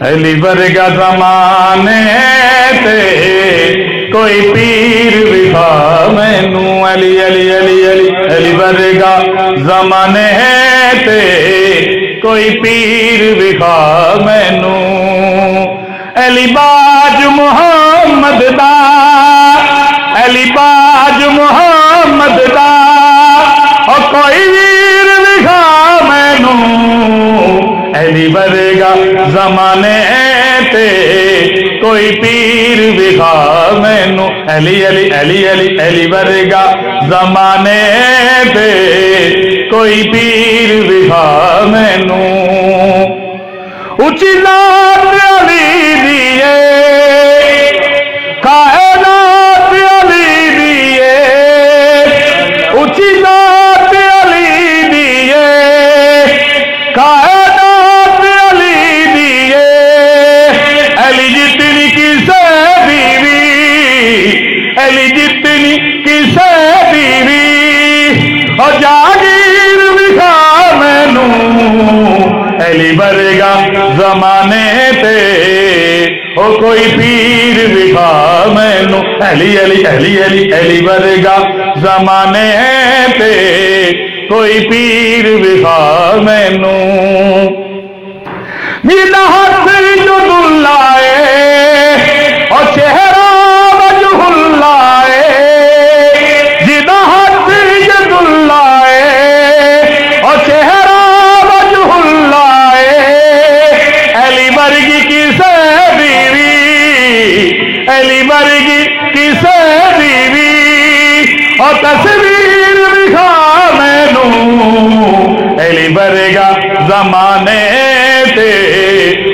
علی ورگا زمانے تے کوئی پیر وکھا مینو، علی علی علی علی علی ورگا زمانے تے کوئی پیر وکھا مینو، علی باج محمد دا، علی باج محمد دا او کوئی ویر وکھا مینو، علی ورگا زمانے تے کوئی پیر وکھا مینو، علی علی علی علی علی ورگا زمانے تے کوئی پیر وکھا مینو، اچھی ذات علی دیے کائنات علی دیے، اچھی ذات علی دیے کائنات علی دیے، علی جتنی کسے بیوی، علی جتنی کسے بیوی اور جاگیر وکھا مینو، علی ورگا زمانے تے او کوئی پیر وکھا مینو، علی علی علی علی علی ورگا زمانے تے کوئی پیر وکھا مینو، میرا ہاتھ جو دلائے اور چہرہ وجہ اللہ جدا ہاتھ جو دلائے اور چہرہ وجہ اللہ، علی ورگی کسے بیوی، علی ورگی کسے بیوی اور تصویر وکھا مینو، علی ورگا زمانے تے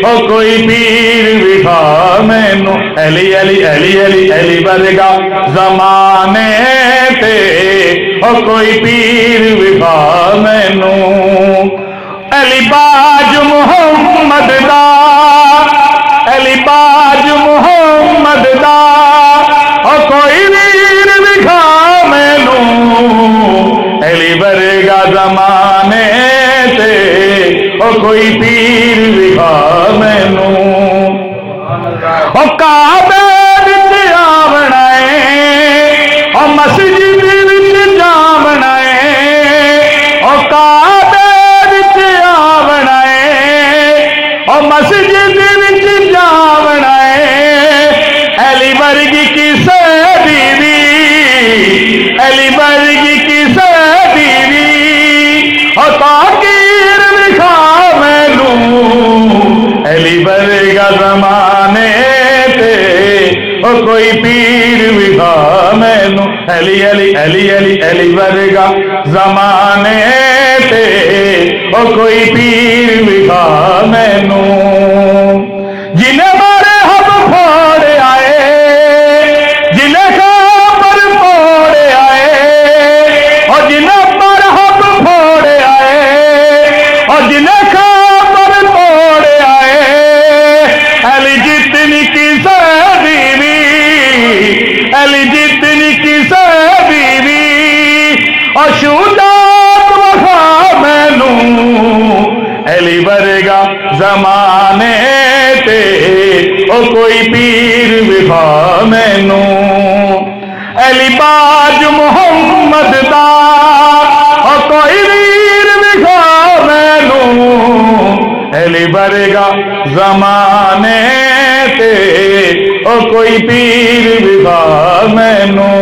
او کوئی پیر وکھا مینو، علی علی علی علی علی ورگا زمانے تے او کوئی پیر وکھا مینو، علی باج محمد دا، علی باج محمد دا او کوئی ویر وکھا مینو، علی ورگا زمانے تے او کوئی پیر وکھا مینو، او کعبے وچ آونا ہے او مسجد وچ جاونا ہے، او کعبے وچ آونا ہے او مسجد وچ جاونا ہے، علی ورگی کسے بیوی، علی ورگی کسے بیوی او تاکیر وکھا مینو، علی ورگا زمانے تے او کوئی پیر وکھا مینو، علی علی علی علی علی ورگا زمانے تے او کوئی پیر وکھا مینو، جنہیں مارے ہم پھوڑے آئے، جنہیں خبر پھوڑے آئے اور جنہیں پر ہم پھوڑے آئے اور جنہیں خبر پھوڑے آئے، علی جتنی کسے بیوی، علی جتنی کسے بیوی اور شجاعت وکھا مینو، علی ورگا زمانے تے او کوئی پیر وکھا مینو، علی باج محمد دا او کوئی ویر وکھا مینو، علی ورگا زمانے تے او کوئی پیر وکھا مینو،